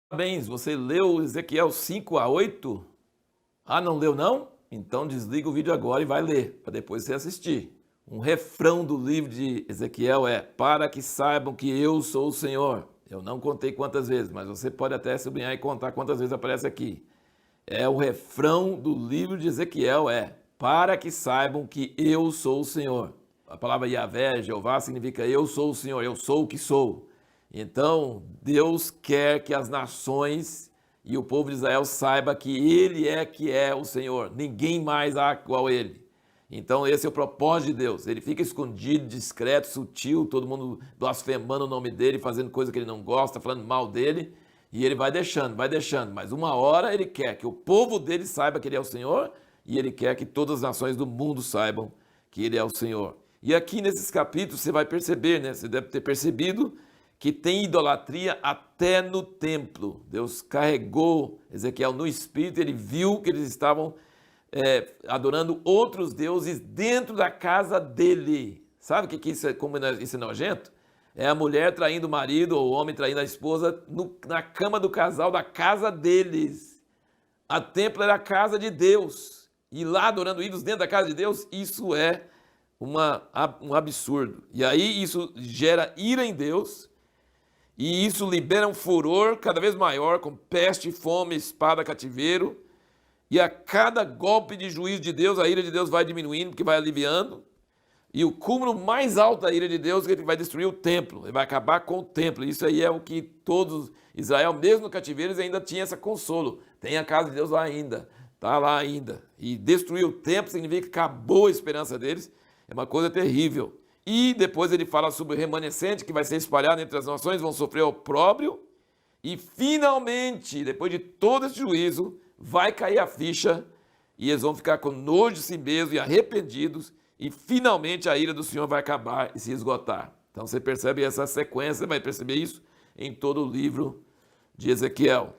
Parabéns, você leu Ezequiel 5 a 8? Ah, não leu não? Então desliga o vídeo agora e vai ler, para depois você assistir. Um refrão do livro de Ezequiel é: para que saibam que eu sou o Senhor. Eu não contei quantas vezes, mas você pode até sublinhar e contar quantas vezes aparece aqui. É o refrão do livro de Ezequiel é: para que saibam que eu sou o Senhor. A palavra Yahvé, Jeová, significa eu sou o Senhor, eu sou o que sou. Então, Deus quer que as nações e o povo de Israel saiba que Ele é que é o Senhor. Ninguém mais há igual a Ele. Então, esse é o propósito de Deus. Ele fica escondido, discreto, sutil, todo mundo blasfemando o nome dele, fazendo coisa que ele não gosta, falando mal dele. E ele vai deixando, mas uma hora ele quer que o povo dele saiba que ele é o Senhor e ele quer que todas as nações do mundo saibam que ele é o Senhor. E aqui nesses capítulos você vai perceber, né? Você deve ter percebido que tem idolatria até no templo. Deus carregou Ezequiel no espírito, ele viu que eles estavam adorando outros deuses dentro da casa dele. Sabe o que isso é, como isso é nojento? É a mulher traindo o marido ou o homem traindo a esposa na cama do casal da casa deles. A templo era a casa de Deus. E lá adorando ídolos dentro da casa de Deus, isso é um absurdo. E aí isso gera ira em Deus. E isso libera um furor cada vez maior, com peste, fome, espada, cativeiro. E a cada golpe de juízo de Deus, a ira de Deus vai diminuindo, porque vai aliviando. E o cúmulo mais alto da ira de Deus é que ele vai destruir o templo, ele vai acabar com o templo. Isso aí é o que todos, Israel, mesmo no cativeiro, eles ainda tinha esse consolo. Tem a casa de Deus lá ainda, está lá ainda. E destruir o templo significa que acabou a esperança deles, é uma coisa terrível. E depois ele fala sobre o remanescente, que vai ser espalhado entre as nações, vão sofrer opróbrio. E finalmente, depois de todo esse juízo, vai cair a ficha e eles vão ficar com nojo de si mesmos e arrependidos. E finalmente a ira do Senhor vai acabar e se esgotar. Então você percebe essa sequência, você vai perceber isso em todo o livro de Ezequiel.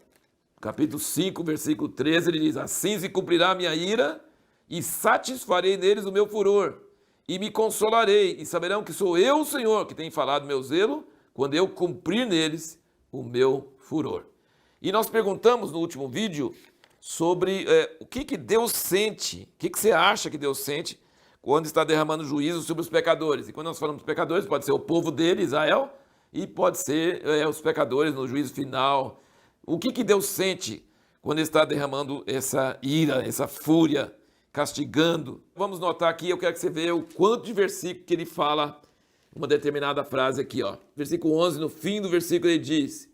Capítulo 5, versículo 13, ele diz: assim se cumprirá a minha ira e satisfarei neles o meu furor. E me consolarei, e saberão que sou eu, o Senhor, que tem falado meu zelo, quando eu cumprir neles o meu furor. E nós perguntamos no último vídeo sobre o que Deus sente, o que você acha que Deus sente quando está derramando juízo sobre os pecadores. E quando nós falamos dos pecadores, pode ser o povo dele, Israel, e pode ser os pecadores no juízo final. O que Deus sente quando está derramando essa ira, essa fúria, castigando? Vamos notar aqui, eu quero que você veja o quanto de versículo que ele fala, uma determinada frase aqui, ó. Versículo 11, no fim do versículo ele diz: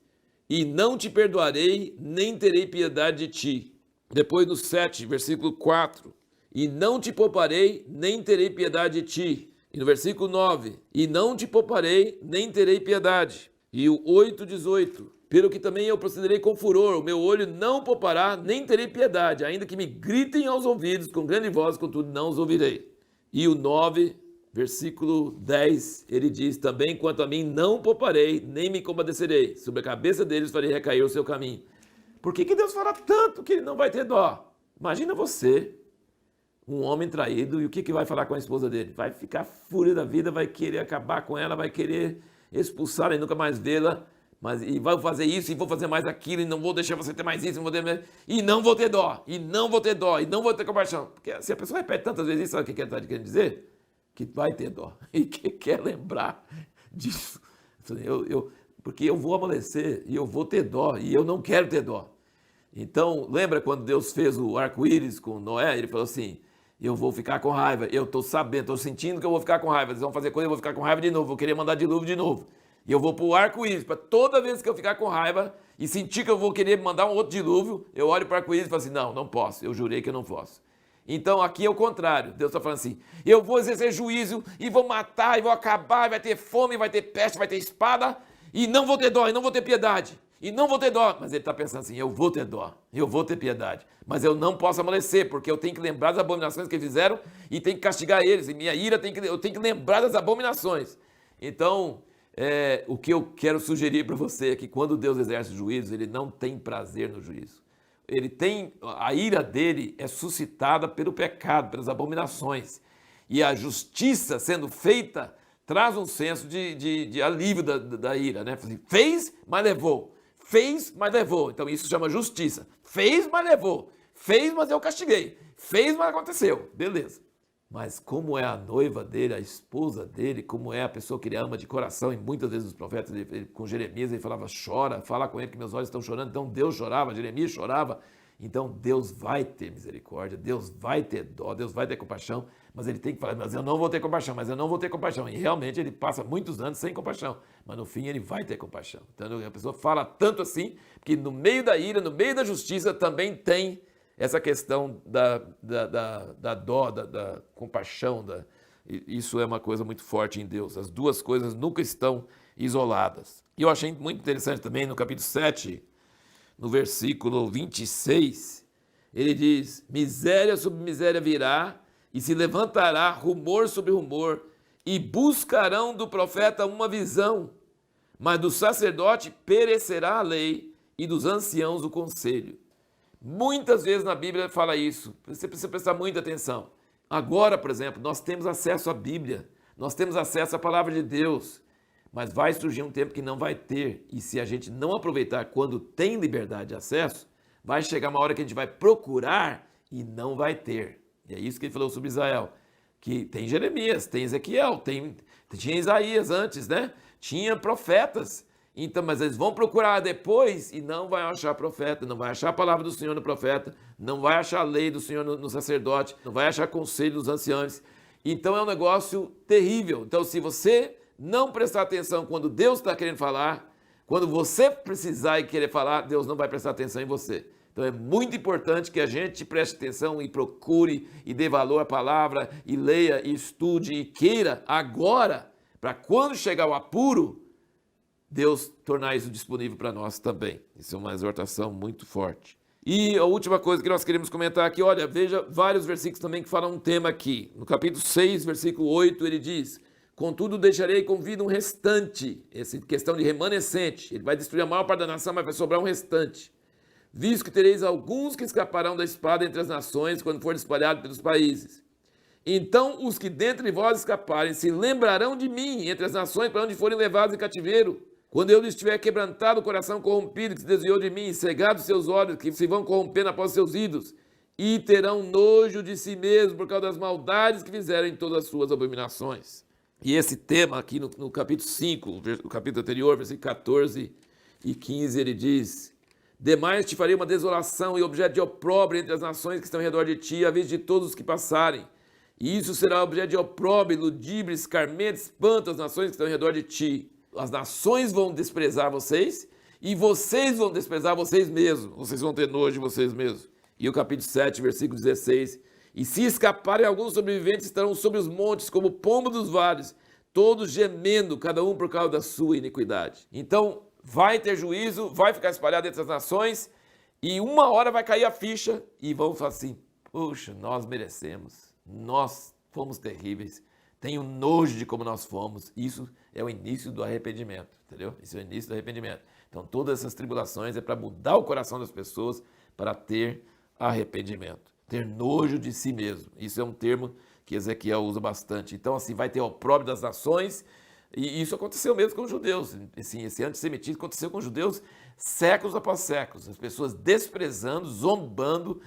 e não te perdoarei, nem terei piedade de ti. Depois no 7, versículo 4, e não te pouparei, nem terei piedade de ti. E no versículo 9, e não te pouparei, nem terei piedade. E o 8:18, pelo que também eu procederei com furor, o meu olho não poupará, nem terei piedade, ainda que me gritem aos ouvidos com grande voz, contudo não os ouvirei. E o 9, versículo 10, ele diz: também quanto a mim não pouparei, nem me compadecerei, sobre a cabeça deles farei recair o seu caminho. Por que Deus fala tanto que ele não vai ter dó? Imagina você, um homem traído, e o que vai falar com a esposa dele? Vai ficar fúria da vida, vai querer acabar com ela, vai querer expulsá-la e nunca mais vê-la, e vai fazer isso, e vou fazer mais aquilo, e não vou deixar você ter mais isso, e não vou ter dó, e não vou ter dó, e não vou ter compaixão. Porque se a pessoa repete tantas vezes isso, sabe o que ele está querendo dizer? Que vai ter dó, e que quer lembrar disso. Porque eu vou amolecer, e eu vou ter dó, e eu não quero ter dó. Então, lembra quando Deus fez o arco-íris com Noé? Ele falou assim: eu vou ficar com raiva, eu estou sabendo, estou sentindo que eu vou ficar com raiva, eles vão fazer coisa, eu vou ficar com raiva de novo, vou querer mandar dilúvio de novo. E eu vou para o arco-íris, para toda vez que eu ficar com raiva e sentir que eu vou querer mandar um outro dilúvio, eu olho para o arco-íris e falo assim: não posso, eu jurei que eu não posso. Então aqui é o contrário, Deus está falando assim: eu vou exercer juízo e vou matar, e vou acabar, vai ter fome, vai ter peste, vai ter espada, e não vou ter dó, e não vou ter piedade. E não vou ter dó, mas ele está pensando assim: eu vou ter dó, eu vou ter piedade, mas eu não posso amolecer, porque eu tenho que lembrar das abominações que eles fizeram e tenho que castigar eles, e minha ira eu tenho que lembrar das abominações. Então, o que eu quero sugerir para você é que quando Deus exerce juízo, ele não tem prazer no juízo. A ira dele é suscitada pelo pecado, pelas abominações, e a justiça sendo feita traz um senso de alívio da ira, né? Fez, mas levou. Fez, mas levou. Então isso chama justiça. Fez, mas levou. Fez, mas eu castiguei. Fez, mas aconteceu. Beleza. Mas como é a noiva dele, a esposa dele, como é a pessoa que ele ama de coração, e muitas vezes os profetas, com Jeremias, ele falava, chora, fala com ele que meus olhos estão chorando. Então Deus chorava, Jeremias chorava. Então Deus vai ter misericórdia, Deus vai ter dó, Deus vai ter compaixão, mas ele tem que falar, mas eu não vou ter compaixão, mas eu não vou ter compaixão. E realmente ele passa muitos anos sem compaixão, mas no fim ele vai ter compaixão. Então a pessoa fala tanto assim, que no meio da ira, no meio da justiça, também tem essa questão da dó, da compaixão. Isso é uma coisa muito forte em Deus. As duas coisas nunca estão isoladas. E eu achei muito interessante também no capítulo 7, no versículo 26, ele diz, miséria sobre miséria virá, e se levantará rumor sobre rumor, e buscarão do profeta uma visão, mas do sacerdote perecerá a lei, e dos anciãos o conselho. Muitas vezes na Bíblia fala isso, você precisa prestar muita atenção. Agora, por exemplo, nós temos acesso à Bíblia, nós temos acesso à palavra de Deus, mas vai surgir um tempo que não vai ter, e se a gente não aproveitar quando tem liberdade de acesso, vai chegar uma hora que a gente vai procurar e não vai ter. E é isso que ele falou sobre Israel, que tem Jeremias, tem Ezequiel, tinha Isaías antes, né? Tinha profetas, então, mas eles vão procurar depois e não vai achar profeta, não vai achar a palavra do Senhor no profeta, não vai achar a lei do Senhor no sacerdote, não vai achar conselho dos anciãos. Então é um negócio terrível. Então se você não prestar atenção quando Deus está querendo falar, quando você precisar e querer falar, Deus não vai prestar atenção em você. Então é muito importante que a gente preste atenção e procure e dê valor à palavra e leia e estude e queira agora, para quando chegar o apuro, Deus tornar isso disponível para nós também. Isso é uma exortação muito forte. E a última coisa que nós queremos comentar aqui, olha, veja vários versículos também que falam um tema aqui. No capítulo 6, versículo 8, ele diz, contudo deixarei com vida um restante, essa questão de remanescente, ele vai destruir a maior parte da nação, mas vai sobrar um restante. Visto que tereis alguns que escaparão da espada entre as nações, quando forem espalhados pelos países. Então os que dentre vós escaparem se lembrarão de mim entre as nações para onde forem levados em cativeiro. Quando eu lhes tiver quebrantado o coração corrompido que se desviou de mim, cegado seus olhos que se vão corrompendo após seus ídolos, e terão nojo de si mesmos por causa das maldades que fizeram em todas as suas abominações. E esse tema aqui no capítulo 5, o capítulo anterior, versículo 14 e 15, ele diz, demais te farei uma desolação e objeto de opróbrio entre as nações que estão ao redor de ti, à vista de todos os que passarem. E isso será objeto de opróbrio, ludíbrio, escarmento, espanto às nações que estão ao redor de ti. As nações vão desprezar vocês e vocês vão desprezar vocês mesmos. Vocês vão ter nojo de vocês mesmos. E o capítulo 7, versículo 16. E se escaparem alguns sobreviventes, estarão sobre os montes, como pombo dos vales, todos gemendo, cada um por causa da sua iniquidade. Então, vai ter juízo, vai ficar espalhado entre as nações, e uma hora vai cair a ficha, e vão falar assim, puxa, nós merecemos, nós fomos terríveis, tenho nojo de como nós fomos. Isso é o início do arrependimento, entendeu? Isso é o início do arrependimento. Então, todas essas tribulações é para mudar o coração das pessoas para ter arrependimento, ter nojo de si mesmo. Isso é um termo que Ezequiel usa bastante. Então, assim, vai ter o opróbrio das nações, e isso aconteceu mesmo com os judeus. Assim, esse antissemitismo aconteceu com os judeus séculos após séculos. As pessoas desprezando, zombando.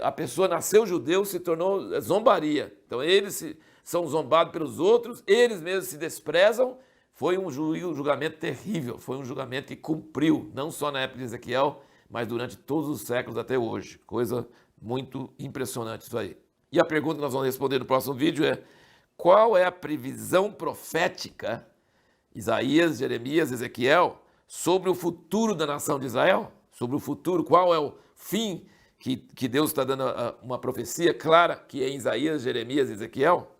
A pessoa nasceu judeu, se tornou zombaria. Então, eles são zombados pelos outros, eles mesmos se desprezam. Foi um julgamento terrível, foi um julgamento que cumpriu, não só na época de Ezequiel, mas durante todos os séculos até hoje. Coisa muito impressionante isso aí. E a pergunta que nós vamos responder no próximo vídeo é, qual é a previsão profética, Isaías, Jeremias, Ezequiel, sobre o futuro da nação de Israel? Sobre o futuro, qual é o fim que Deus está dando uma profecia clara, que é em Isaías, Jeremias e Ezequiel?